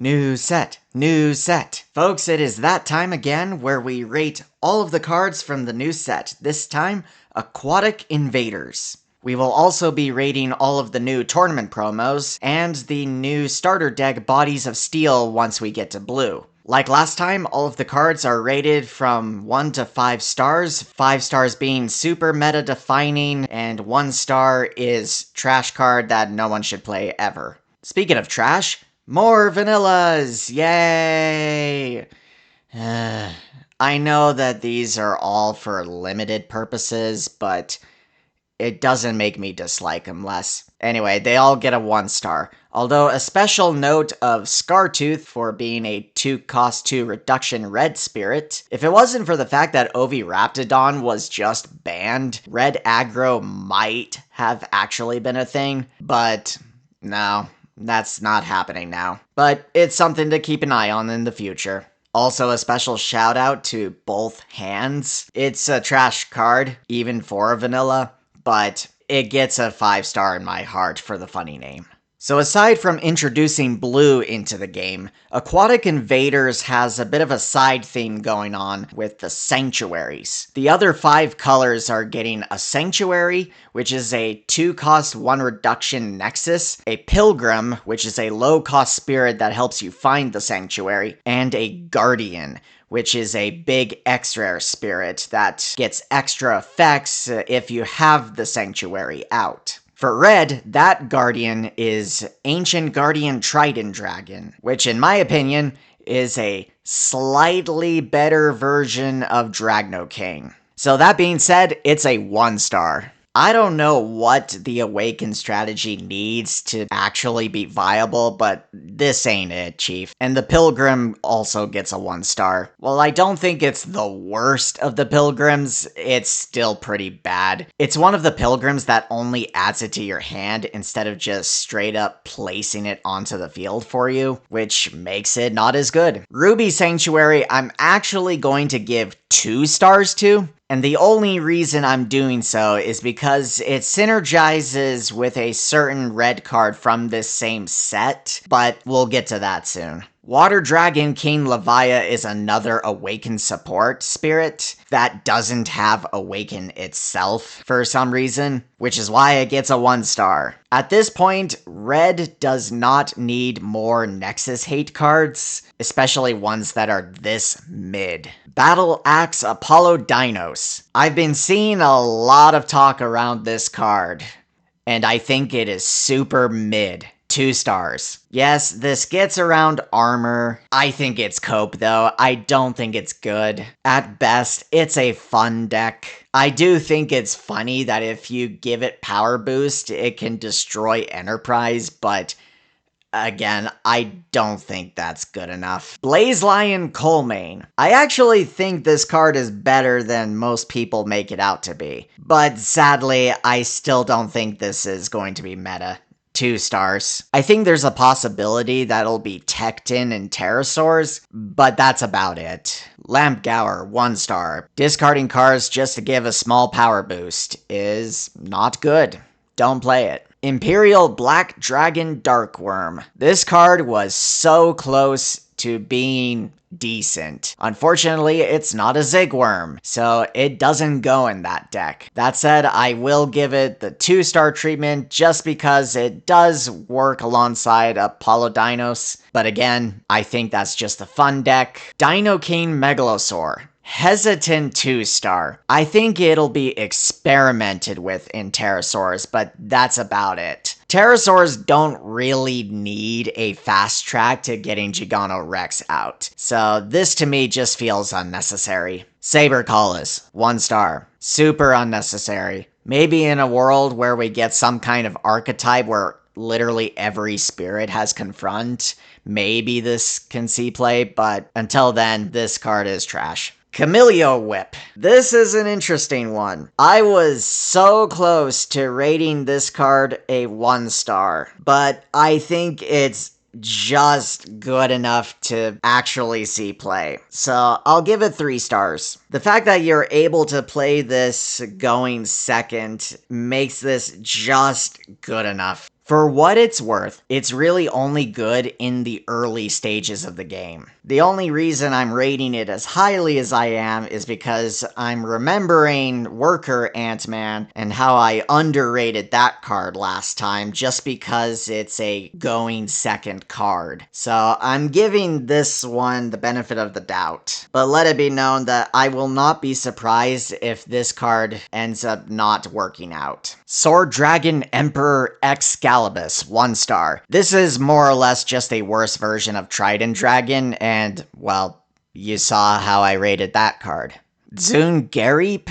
New set, new set. Folks, it is that time again where we rate all of the cards from the new set, this time, Aquatic Invaders. We will also be rating all of the new tournament promos and the new starter deck Bodies of Steel once we get to blue. Like last time, all of the cards are rated from 1 to 5 stars, 5 stars being super meta defining, and 1 star is trash card that no one should play ever. Speaking of trash, more vanillas! Yay! I know that these are all for limited purposes, but it doesn't make me dislike them less. Anyway, they all get a 1 star. Although a special note of Scartooth for being a 2-cost-2 reduction red spirit. If it wasn't for the fact that Oviraptidon was just banned, red aggro might have actually been a thing, but no. That's not happening now. But it's something to keep an eye on in the future. Also, a special shout out to both hands. It's a trash card, even for a vanilla, but it gets a 5 star in my heart for the funny name. So aside from introducing blue into the game, Aquatic Invaders has a bit of a side theme going on with the sanctuaries. The other 5 colors are getting a sanctuary, which is a 2-cost 1 reduction nexus, a pilgrim, which is a low-cost spirit that helps you find the sanctuary, and a guardian, which is a big X-rare spirit that gets extra effects if you have the sanctuary out. For red, that guardian is Ancient Guardian Trident Dragon, which in my opinion is a slightly better version of Dragno King. So that being said, it's a 1 star. I don't know what the Awaken strategy needs to actually be viable, but this ain't it, Chief. And the Pilgrim also gets a 1 star. While I don't think it's the worst of the Pilgrims, it's still pretty bad. It's one of the Pilgrims that only adds it to your hand instead of just straight up placing it onto the field for you, which makes it not as good. Ruby Sanctuary, I'm actually going to give 2 stars to. And the only reason I'm doing so is because it synergizes with a certain red card from this same set, but we'll get to that soon. Water Dragon King Levia is another Awaken support spirit that doesn't have Awaken itself for some reason, which is why it gets a 1 star. At this point, red does not need more Nexus hate cards, especially ones that are this mid. Battle Axe Apollo Dinos. I've been seeing a lot of talk around this card, and I think it is super mid. 2 stars. Yes, this gets around armor. I think it's cope though. I don't think it's good. At best, it's a fun deck. I do think it's funny that if you give it power boost, it can destroy Enterprise, but again, I don't think that's good enough. Blaze Lion Coalmane. I actually think this card is better than most people make it out to be, but sadly, I still don't think this is going to be meta. 2 stars. I think there's a possibility that'll be Tecton and Pterosaurs, but that's about it. Lamp Gower, 1 star. Discarding cards just to give a small power boost is not good. Don't play it. Imperial Black Dragon Darkworm. This card was so close to being decent. Unfortunately, it's not a Zigworm, so it doesn't go in that deck. That said, I will give it the 2-star treatment just because it does work alongside Apollo Dinos, but again, I think that's just a fun deck. Dino King Megalosaur. Hesitant 2-star. I think it'll be experimented with in Pterosaurs, but that's about it. Pterosaurs don't really need a fast track to getting Giganorex out, so this to me just feels unnecessary. Sabercaulus, 1 star. Super unnecessary. Maybe in a world where we get some kind of archetype where literally every spirit has Confront, maybe this can see play, but until then, this card is trash. Camellia Whip. This is an interesting one. I was so close to rating this card a 1 star, but I think it's just good enough to actually see play. So I'll give it 3 stars. The fact that you're able to play this going second makes this just good enough. For what it's worth, it's really only good in the early stages of the game. The only reason I'm rating it as highly as I am is because I'm remembering Worker Ant-Man and how I underrated that card last time just because it's a going second card. So I'm giving this one the benefit of the doubt. But let it be known that I will not be surprised if this card ends up not working out. Sword Dragon Emperor Excalibus, 1 star. This is more or less just a worse version of Trident Dragon, and, well, you saw how I rated that card. Zungarip?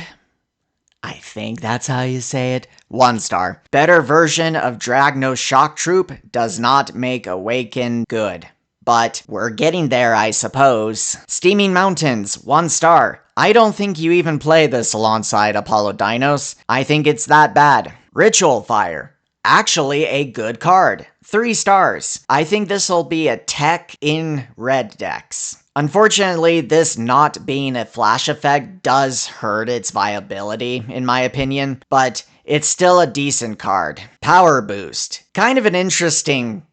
I think that's how you say it. 1 star. Better version of Dragno Shock Troop does not make Awaken good. But we're getting there, I suppose. Steaming Mountains, 1 star. I don't think you even play this alongside Apollo Dinos. I think it's that bad. Ritual Fire. Actually a good card. 3 stars. I think this will be a tech in red decks. Unfortunately, this not being a flash effect does hurt its viability, in my opinion, but it's still a decent card. Power Boost. Kind of an interesting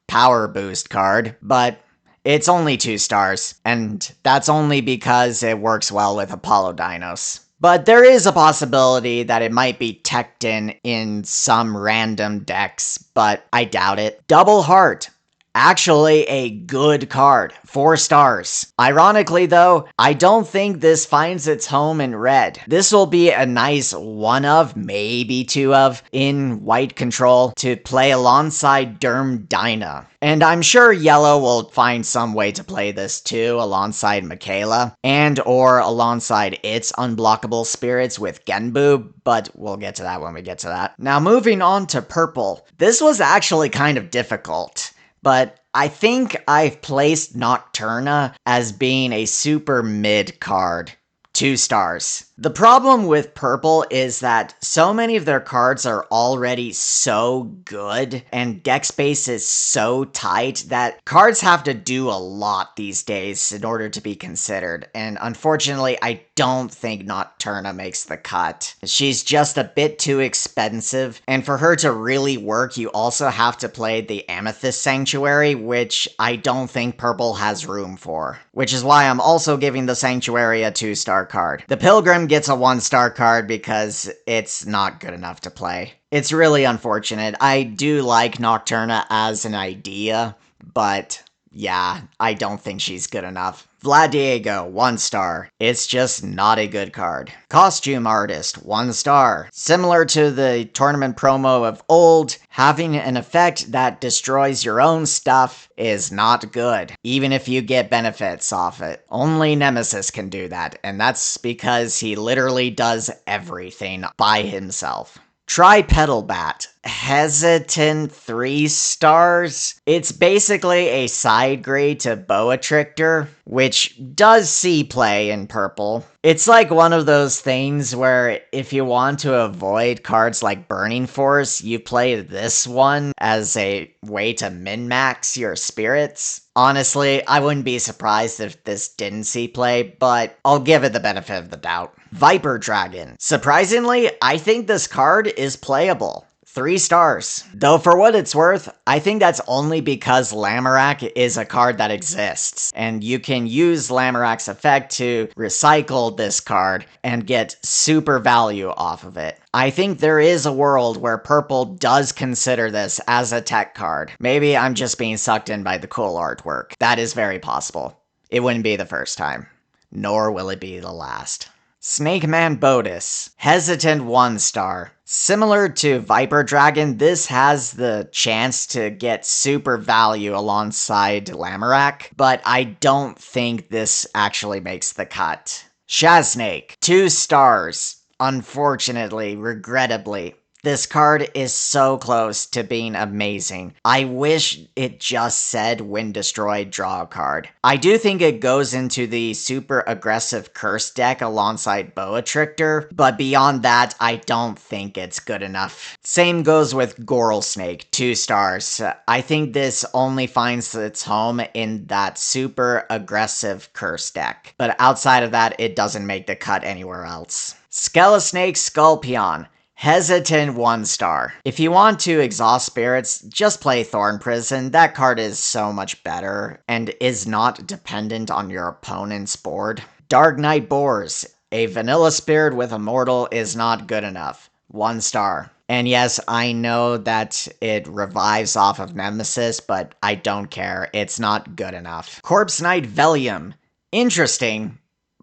power boost card, but it's only 2 stars, and that's only because it works well with Apollo Dinos. But there is a possibility that it might be teched in some random decks, but I doubt it. Double Heart. Actually a good card. 4 stars. Ironically though, I don't think this finds its home in red. This will be a nice 1 of, maybe 2 of, in white control to play alongside Derm Dyna. And I'm sure yellow will find some way to play this too, alongside Michaela, and or alongside its unblockable spirits with Genbu, but we'll get to that when we get to that. Now moving on to purple. This was actually kind of difficult. But I think I've placed Nocturna as being a super mid card. 2 stars. The problem with purple is that so many of their cards are already so good and deck space is so tight that cards have to do a lot these days in order to be considered. And unfortunately, I don't think Nocturna makes the cut. She's just a bit too expensive, and for her to really work, you also have to play the Amethyst Sanctuary, which I don't think purple has room for. Which is why I'm also giving the Sanctuary a 2-star card. The Pilgrim gets a 1-star card because it's not good enough to play. It's really unfortunate. I do like Nocturna as an idea, but yeah, I don't think she's good enough. Vlad Diego, 1 star. It's just not a good card. Costume Artist, 1 star. Similar to the tournament promo of old, having an effect that destroys your own stuff is not good, even if you get benefits off it. Only Nemesis can do that, and that's because he literally does everything by himself. Tripedal Bat. Hesitant 3 stars. It's basically a side grade to Boatrictor, which does see play in purple. It's like one of those things where if you want to avoid cards like Burning Force, you play this one as a way to min-max your spirits. Honestly, I wouldn't be surprised if this didn't see play, but I'll give it the benefit of the doubt. Viper Dragon. Surprisingly, I think this card is playable. 3 stars. Though for what it's worth, I think that's only because Lamorak is a card that exists, and you can use Lamorak's effect to recycle this card and get super value off of it. I think there is a world where purple does consider this as a tech card. Maybe I'm just being sucked in by the cool artwork. That is very possible. It wouldn't be the first time, nor will it be the last. Snake Man Bodis. Hesitant 1 star. Similar to Viper Dragon, this has the chance to get super value alongside Lamorak, but I don't think this actually makes the cut. Shaznake. 2 stars. Unfortunately, regrettably. This card is so close to being amazing. I wish it just said when destroyed, draw a card. I do think it goes into the super aggressive curse deck alongside Boatrictor, but beyond that, I don't think it's good enough. Same goes with Goral Snake, 2 stars. I think this only finds its home in that super aggressive curse deck, but outside of that, it doesn't make the cut anywhere else. Skelasnake Sculpion. Hesitant 1 star. If you want to exhaust spirits, just play Thorn Prison. That card is so much better and is not dependent on your opponent's board. Dark Knight Boars. A vanilla spirit with Immortal is not good enough. 1 star. And yes, I know that it revives off of Nemesis, but I don't care. It's not good enough. Corpse Knight Velium. Interesting,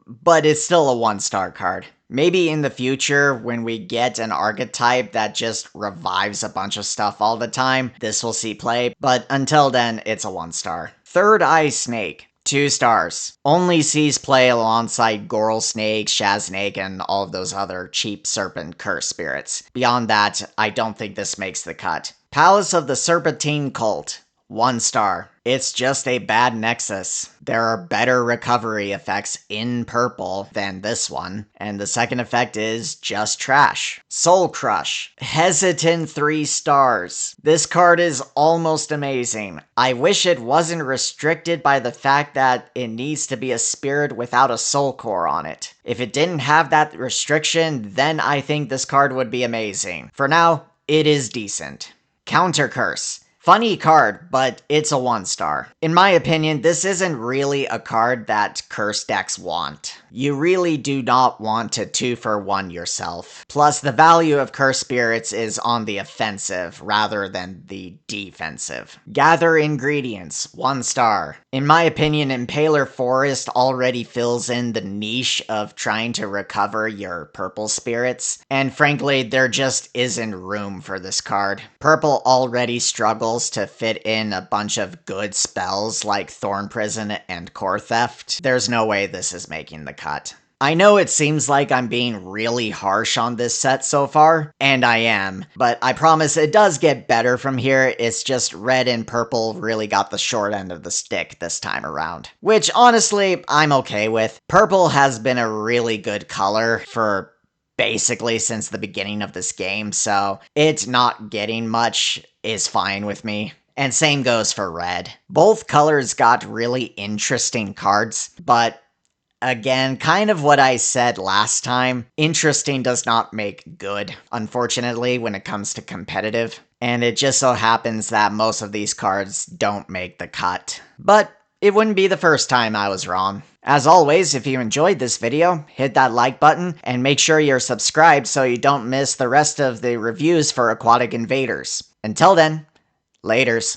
but it's still a 1 star card. Maybe in the future, when we get an archetype that just revives a bunch of stuff all the time, this will see play, but until then, it's a 1 star. Third Eye Snake. 2 stars. Only sees play alongside Goral Snake, Shaznake, and all of those other cheap serpent curse spirits. Beyond that, I don't think this makes the cut. Palace of the Serpentine Cult. 1 star. It's just a bad nexus. There are better recovery effects in purple than this one, and the second effect is just trash. Soul Crush. Hesitant 3 stars. This card is almost amazing. I wish it wasn't restricted by the fact that it needs to be a spirit without a soul core on it. If it didn't have that restriction, then I think this card would be amazing. For now, it is decent. Counter Curse. Funny card, but it's a 1 star. In my opinion, this isn't really a card that curse decks want. You really do not want to 2-for-1 yourself. Plus, the value of curse spirits is on the offensive rather than the defensive. Gather Ingredients, 1 star. In my opinion, Impaler Forest already fills in the niche of trying to recover your purple spirits, and frankly, there just isn't room for this card. Purple already struggles to fit in a bunch of good spells like Thorn Prison and Core Theft. There's no way this is making the cut. I know it seems like I'm being really harsh on this set so far, and I am, but I promise it does get better from here. It's just red and purple really got the short end of the stick this time around, which honestly, I'm okay with. Purple has been a really good color for basically since the beginning of this game, so it's not getting much is fine with me. And same goes for red. Both colors got really interesting cards, but again, kind of what I said last time, interesting does not make good, unfortunately, when it comes to competitive. And it just so happens that most of these cards don't make the cut. But it wouldn't be the first time I was wrong. As always, if you enjoyed this video, hit that like button and make sure you're subscribed so you don't miss the rest of the reviews for Aquatic Invaders. Until then, laters.